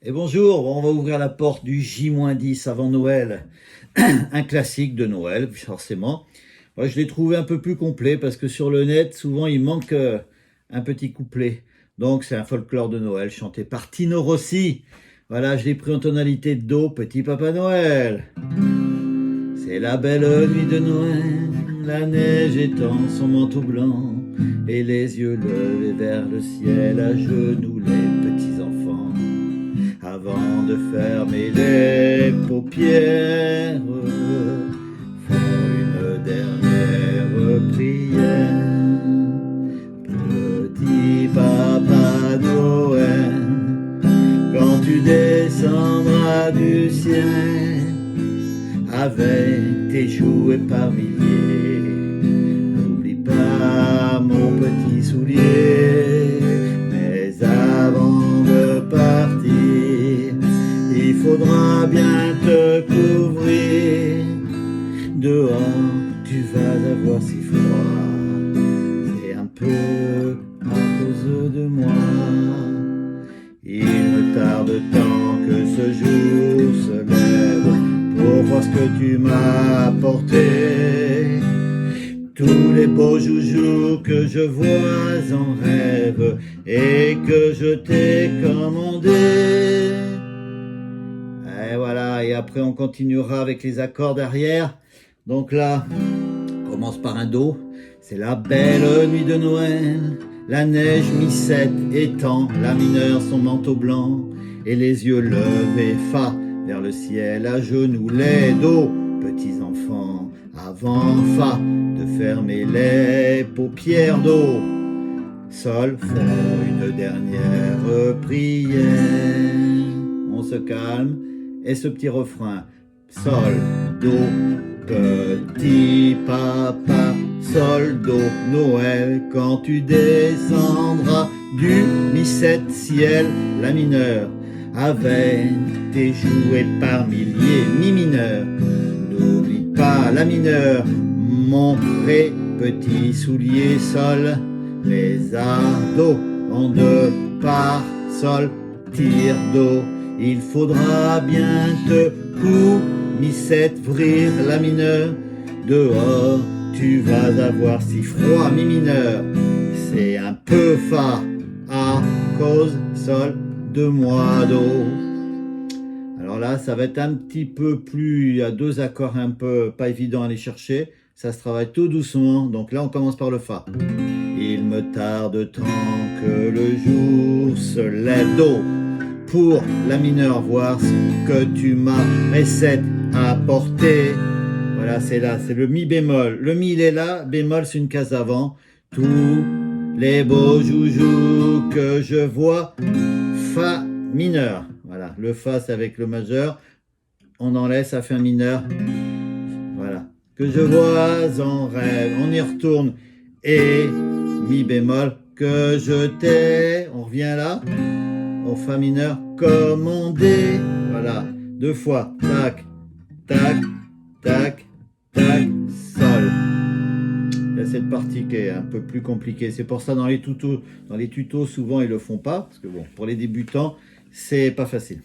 Et bonjour, on va ouvrir la porte du J-10 avant Noël. Un classique de Noël, forcément. Moi, je l'ai trouvé un peu plus complet parce que sur le net, souvent, il manque un petit couplet. Donc, c'est un folklore de Noël chanté par Tino Rossi. Voilà, je l'ai pris en tonalité de Do, Petit Papa Noël. C'est la belle nuit de Noël, la neige étend son manteau blanc et les yeux levés vers le ciel, à genoux les petits enfants. Avant de fermer les paupières, font une dernière prière. Petit Papa Noël, quand tu descendras du ciel avec tes jouets par milliers, n'oublie pas mon petit soulier. Mais avant de partir, il faudra bien te couvrir. Dehors, tu vas avoir si froid, c'est un peu à cause de moi. Il me tarde tant que ce jour se lève pour voir ce que tu m'as apporté. Tous les beaux joujoux que je vois en rêve et que je t'ai commandé. Et voilà, et après on continuera avec les accords derrière. Donc là, on commence par un Do. C'est la belle nuit de Noël, la neige mi-7 étend, la mineure son manteau blanc, et les yeux levés, Fa, vers le ciel, à genoux les Do, petits enfants, avant Fa, de fermer les paupières, Do, Sol, font une dernière prière. On se calme, et ce petit refrain, Sol, Do, petit papa, Sol, Do, Noël, quand tu descendras du mi-7 ciel, la mineure, avec tes jouets par milliers, mi mineur, n'oublie pas la mineure, mon ré, petit soulier, Sol, lézard, Do, en deux par, Sol, tire, Do, il faudra bien te mi-7 vrir la mineure, dehors tu vas avoir si froid, mi mineur, c'est un peu Fa, à cause, Sol, de moi, Do. Alors là, ça va être un petit peu plus, il y a deux accords un peu pas évidents à aller chercher, ça se travaille tout doucement, donc là on commence par le Fa. Il me tarde tant que le jour se lève, Do, pour la mineure, voir ce que tu m'as apporté. Voilà, c'est là, c'est le Mi bémol. Le Mi, il est là, bémol, c'est une case avant. Tous les beaux joujoux que je vois, Fa mineur. Voilà, le Fa, c'est avec le majeur. On en laisse, ça fait un mineur. Voilà, que je vois en rêve. On y retourne. Et Mi bémol, que je t'ai. On revient là. Au Fa mineur, commandé. Voilà, deux fois. Tac, tac, tac, tac, Sol. Il y a cette partie qui est un peu plus compliquée. C'est pour ça dans les tutos, souvent ils le font pas, parce que bon, pour les débutants, c'est pas facile.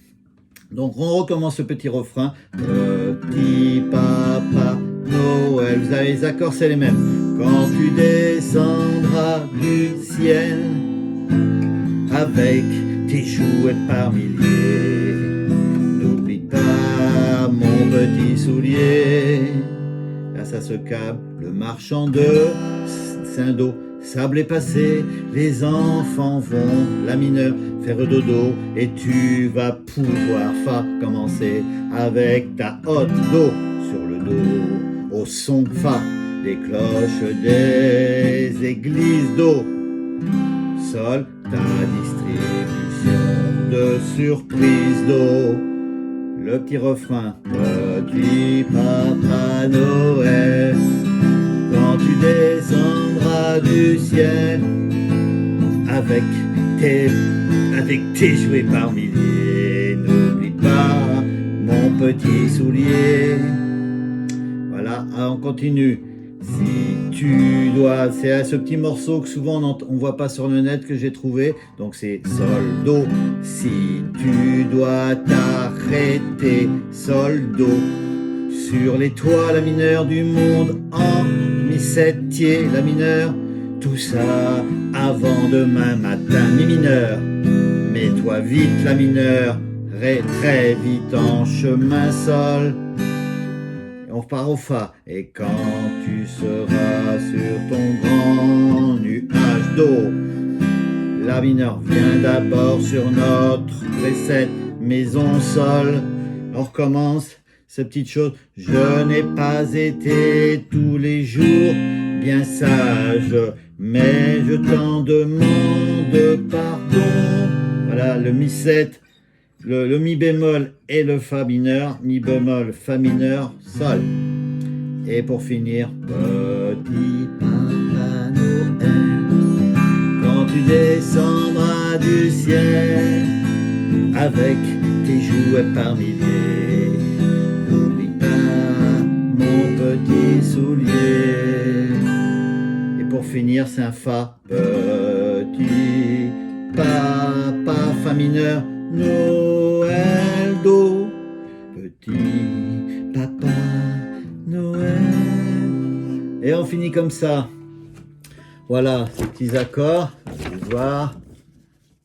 Donc on recommence ce petit refrain. Petit papa Noël. Vous avez les accords, c'est les mêmes. Quand tu descendras du ciel avec tes jouets par milliers, n'oublie pas mon petit soulier. Là ça se calme, le marchand de Saint-Do, sable est passé, les enfants vont, la mineure, faire dodo, et tu vas pouvoir Fa commencer avec ta haute Do sur le dos, au son Fa, des cloches des églises, Do, Sol, ta distribution de surprise, Do, le petit refrain, petit papa Noël, quand tu descendras du ciel avec tes jouets par milliers, n'oublie pas mon petit soulier. Voilà, on continue. Si tu dois, c'est à ce petit morceau que souvent on voit pas sur le net que j'ai trouvé. Donc c'est sol, do. Si tu dois t'arrêter, sol, do. Sur les toits, la mineure du monde en mi septier, la mineure. Tout ça avant demain matin, mi mineur. Mets-toi vite la mineure, ré très vite en chemin sol. On repart au fa. Et quand tu seras sur ton grand nuage d'eau, la mineure vient d'abord sur notre recette maison sol. On recommence ces petites choses. Je n'ai pas été tous les jours bien sage, mais je t'en demande pardon. Voilà le mi 7. Le mi bémol et le fa mineur, mi bémol, fa mineur, sol. Et pour finir, petit papa Noël, quand tu descendras du ciel avec tes jouets par milliers, n'oublie pas mon petit soulier. Et pour finir, c'est un fa, petit papa, fa mineur, Noël do, petit papa Noël. Et on finit comme ça. Voilà, ces petits accords. Vous allez voir,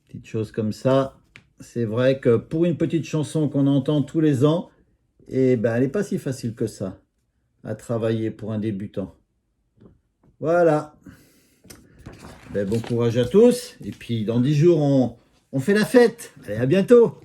petites choses comme ça. C'est vrai que pour une petite chanson qu'on entend tous les ans, eh ben, elle n'est pas si facile que ça à travailler pour un débutant. Voilà. Ben, bon courage à tous. Et puis dans 10 jours, on fait la fête. Allez, à bientôt.